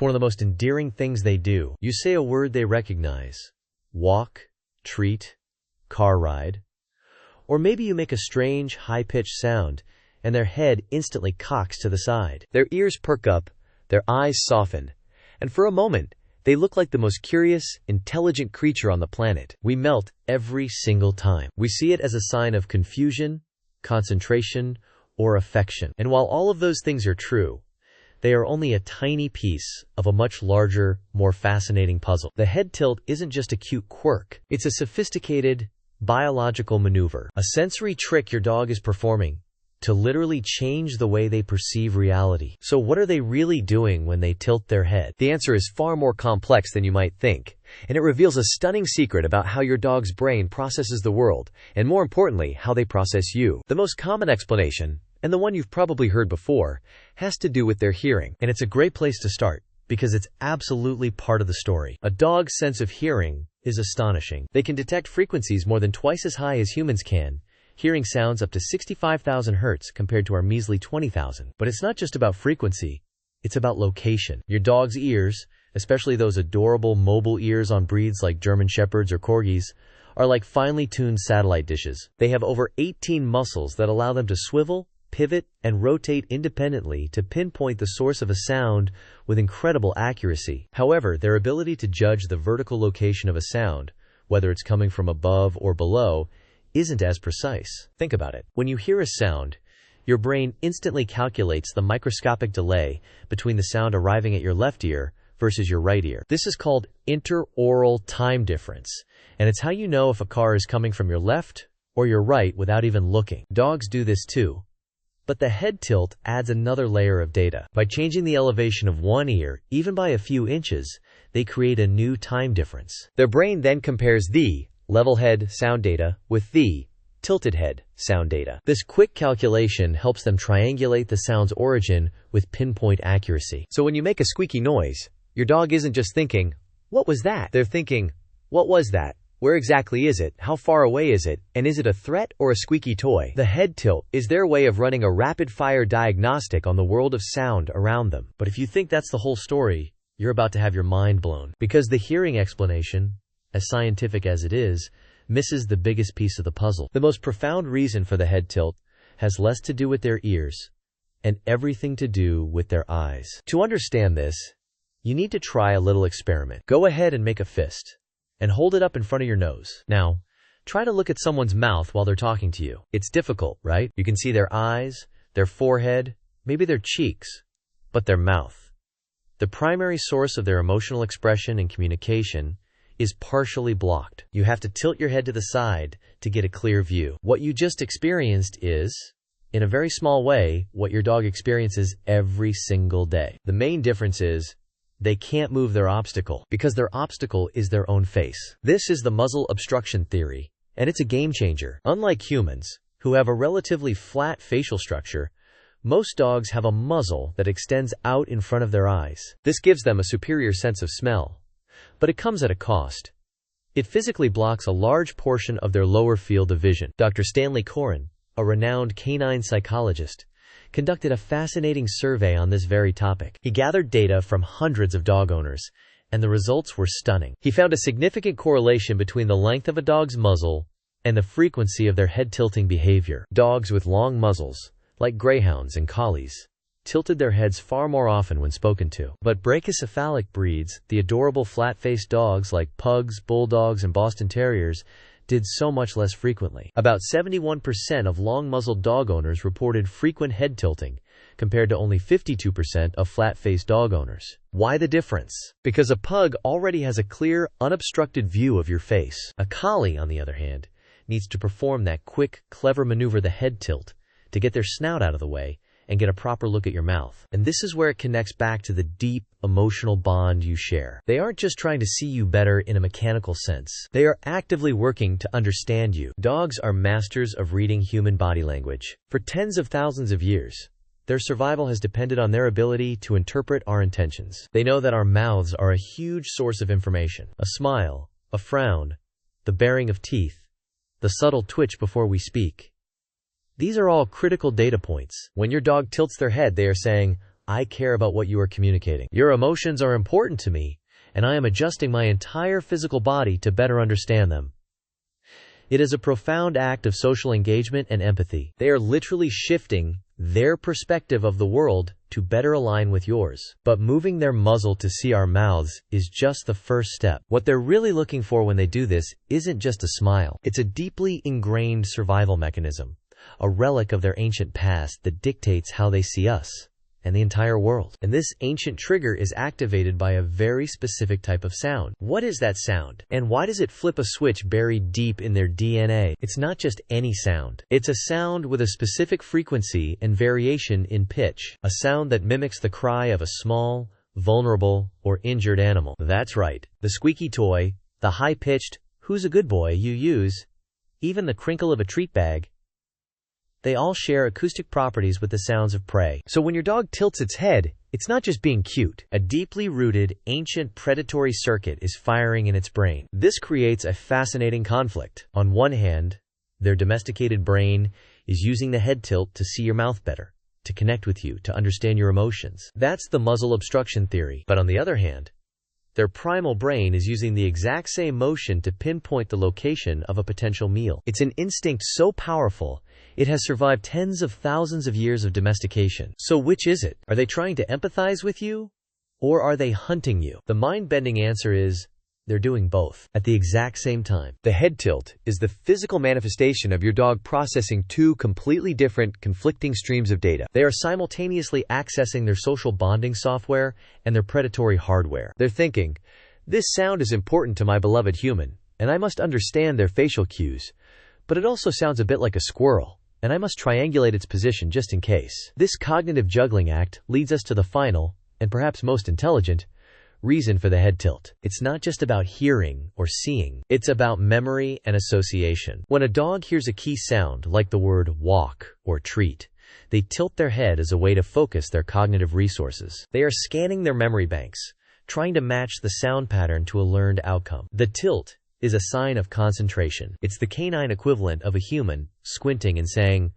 It's one of the most endearing things they do. You say a word they recognize. Walk, treat, car ride. Or maybe you make a strange, high-pitched sound, and their head instantly cocks to the side. Their ears perk up, their eyes soften, and for a moment, they look like the most curious, intelligent creature on the planet. We melt every single time. We see it as a sign of confusion, concentration, or affection. And while all of those things are true, they are only a tiny piece of a much larger, more fascinating puzzle. The head tilt isn't just a cute quirk. It's a sophisticated, biological maneuver, a sensory trick your dog is performing to literally change the way they perceive reality. So what are they really doing when they tilt their head? The answer is far more complex than you might think, and it reveals a stunning secret about how your dog's brain processes the world, and more importantly, how they process you. The most common explanation, and the one you've probably heard before, has to do with their hearing. And it's a great place to start, because it's absolutely part of the story. A dog's sense of hearing is astonishing. They can detect frequencies more than twice as high as humans can, hearing sounds up to 65,000 hertz compared to our measly 20,000. But it's not just about frequency, it's about location. Your dog's ears, especially those adorable mobile ears on breeds like German Shepherds or Corgis, are like finely tuned satellite dishes. They have over 18 muscles that allow them to swivel, pivot, and rotate independently to pinpoint the source of a sound with incredible accuracy. However, their ability to judge the vertical location of a sound, whether it's coming from above or below, isn't as precise. Think about it. When you hear a sound, your brain instantly calculates the microscopic delay between the sound arriving at your left ear versus your right ear. This is called interaural time difference, and it's how you know if a car is coming from your left or your right without even looking. Dogs do this too. But the head tilt adds another layer of data. By changing the elevation of one ear, even by a few inches, they create a new time difference. Their brain then compares the level head sound data with the tilted head sound data. This quick calculation helps them triangulate the sound's origin with pinpoint accuracy. So when you make a squeaky noise, your dog isn't just thinking, "What was that?" They're thinking, "What was that? Where exactly is it? How far away is it? And is it a threat or a squeaky toy?" The head tilt is their way of running a rapid-fire diagnostic on the world of sound around them. But if you think that's the whole story, you're about to have your mind blown. Because the hearing explanation, as scientific as it is, misses the biggest piece of the puzzle. The most profound reason for the head tilt has less to do with their ears and everything to do with their eyes. To understand this, you need to try a little experiment. Go ahead and make a fist and hold it up in front of your nose. Now, try to look at someone's mouth while they're talking to you. It's difficult, right? You can see their eyes, their forehead, maybe their cheeks, but their mouth, the primary source of their emotional expression and communication, is partially blocked. You have to tilt your head to the side to get a clear view. What you just experienced is, in a very small way, what your dog experiences every single day. The main difference is, they can't move their obstacle, because their obstacle is their own face. This is the muzzle obstruction theory, and it's a game changer. Unlike humans, who have a relatively flat facial structure, most dogs have a muzzle that extends out in front of their eyes. This gives them a superior sense of smell. But it comes at a cost. It physically blocks a large portion of their lower field of vision. Dr. Stanley Coren, a renowned canine psychologist, conducted a fascinating survey on this very topic. He gathered data from hundreds of dog owners, and the results were stunning. He found a significant correlation between the length of a dog's muzzle and the frequency of their head-tilting behavior. Dogs with long muzzles, like greyhounds and collies, tilted their heads far more often when spoken to. But brachycephalic breeds, the adorable flat-faced dogs like pugs, bulldogs, and Boston Terriers, did so much less frequently. About 71% of long-muzzled dog owners reported frequent head tilting, compared to only 52% of flat-faced dog owners. Why the difference? Because a pug already has a clear, unobstructed view of your face. A collie, on the other hand, needs to perform that quick, clever maneuver, the head tilt, to get their snout out of the way and get a proper look at your mouth. And this is where it connects back to the deep, emotional bond you share. They aren't just trying to see you better in a mechanical sense. They are actively working to understand you. Dogs are masters of reading human body language. For tens of thousands of years, their survival has depended on their ability to interpret our intentions. They know that our mouths are a huge source of information. A smile, a frown, the baring of teeth, the subtle twitch before we speak. These are all critical data points. When your dog tilts their head, they are saying, I care about what you are communicating. Your emotions are important to me, and I am adjusting my entire physical body to better understand them. It is a profound act of social engagement and empathy. They are literally shifting their perspective of the world to better align with yours. But moving their muzzle to see our mouths is just the first step. What they're really looking for when they do this isn't just a smile. It's a deeply ingrained survival mechanism, a relic of their ancient past that dictates how they see us and the entire world. And this ancient trigger is activated by a very specific type of sound. What is that sound? And why does it flip a switch buried deep in their DNA? It's not just any sound. It's a sound with a specific frequency and variation in pitch. A sound that mimics the cry of a small, vulnerable, or injured animal. That's right. The squeaky toy, the high-pitched, "who's a good boy" you use, even the crinkle of a treat bag. They all share acoustic properties with the sounds of prey. So when your dog tilts its head, it's not just being cute. A deeply rooted, ancient predatory circuit is firing in its brain. This creates a fascinating conflict. On one hand, their domesticated brain is using the head tilt to see your mouth better, to connect with you, to understand your emotions. That's the muzzle obstruction theory. But on the other hand, their primal brain is using the exact same motion to pinpoint the location of a potential meal. It's an instinct so powerful, it has survived tens of thousands of years of domestication. So which is it? Are they trying to empathize with you? Or are they hunting you? The mind-bending answer is, they're doing both at the exact same time. The head tilt is the physical manifestation of your dog processing two completely different, conflicting streams of data. They are simultaneously accessing their social bonding software and their predatory hardware. They're thinking, this sound is important to my beloved human, and I must understand their facial cues. But it also sounds a bit like a squirrel, and I must triangulate its position just in case. This cognitive juggling act leads us to the final, and perhaps most intelligent, reason for the head tilt. It's not just about hearing or seeing. It's about memory and association. When a dog hears a key sound, like the word walk or treat, they tilt their head as a way to focus their cognitive resources. They are scanning their memory banks, trying to match the sound pattern to a learned outcome. The tilt is a sign of concentration. It's the canine equivalent of a human squinting and saying,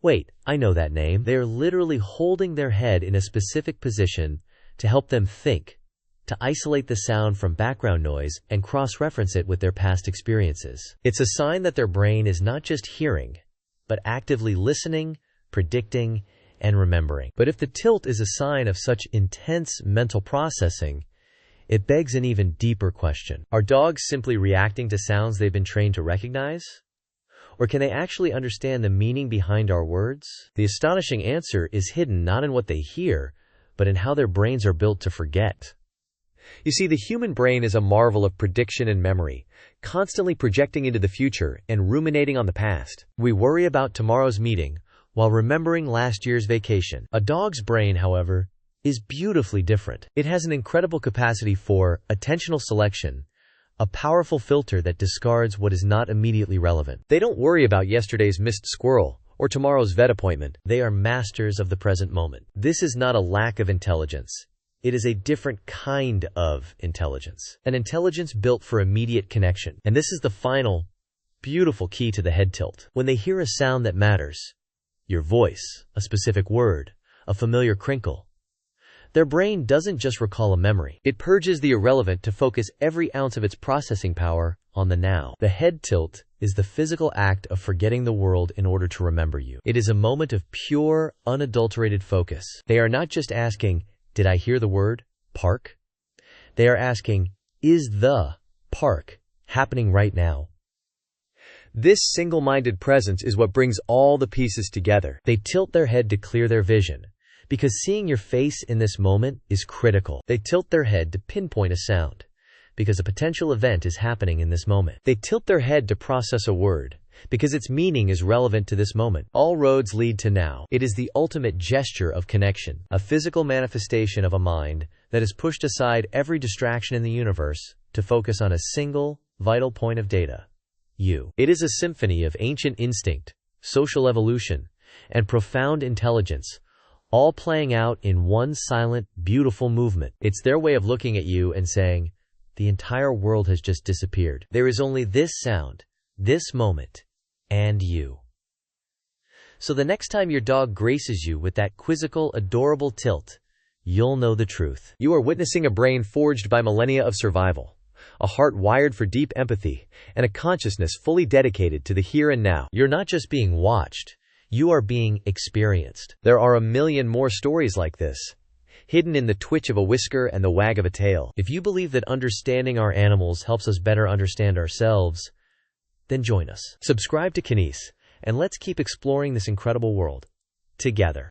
"Wait, I know that name." They are literally holding their head in a specific position to help them think, to isolate the sound from background noise and cross-reference it with their past experiences. It's a sign that their brain is not just hearing, but actively listening, predicting, and remembering. But if the tilt is a sign of such intense mental processing, it begs an even deeper question. Are dogs simply reacting to sounds they've been trained to recognize? Or can they actually understand the meaning behind our words? The astonishing answer is hidden not in what they hear, but in how their brains are built to forget. You see, the human brain is a marvel of prediction and memory, constantly projecting into the future and ruminating on the past. We worry about tomorrow's meeting while remembering last year's vacation. A dog's brain, however, is beautifully different. It has an incredible capacity for attentional selection, a powerful filter that discards what is not immediately relevant. They don't worry about yesterday's missed squirrel or tomorrow's vet appointment. They are masters of the present moment. This is not a lack of intelligence. It is a different kind of intelligence. An intelligence built for immediate connection. And this is the final, beautiful key to the head tilt. When they hear a sound that matters, your voice, a specific word, a familiar crinkle, their brain doesn't just recall a memory. It purges the irrelevant to focus every ounce of its processing power on the now. The head tilt is the physical act of forgetting the world in order to remember you. It is a moment of pure, unadulterated focus. They are not just asking, "Did I hear the word park?" They are asking, "Is the park happening right now?" This single-minded presence is what brings all the pieces together. They tilt their head to clear their vision, because seeing your face in this moment is critical. They tilt their head to pinpoint a sound, because a potential event is happening in this moment. They tilt their head to process a word, because its meaning is relevant to this moment. All roads lead to now. It is the ultimate gesture of connection, a physical manifestation of a mind that has pushed aside every distraction in the universe to focus on a single, vital point of data: you. It is a symphony of ancient instinct, social evolution, and profound intelligence, all playing out in one silent, beautiful movement. It's their way of looking at you and saying, the entire world has just disappeared. There is only this sound, this moment, and you. So the next time your dog graces you with that quizzical, adorable tilt, you'll know the truth. You are witnessing a brain forged by millennia of survival, a heart wired for deep empathy, and a consciousness fully dedicated to the here and now. You're not just being watched, you are being experienced. There are a million more stories like this, hidden in the twitch of a whisker and the wag of a tail. If you believe that understanding our animals helps us better understand ourselves, then join us. Subscribe to Canise, and let's keep exploring this incredible world together.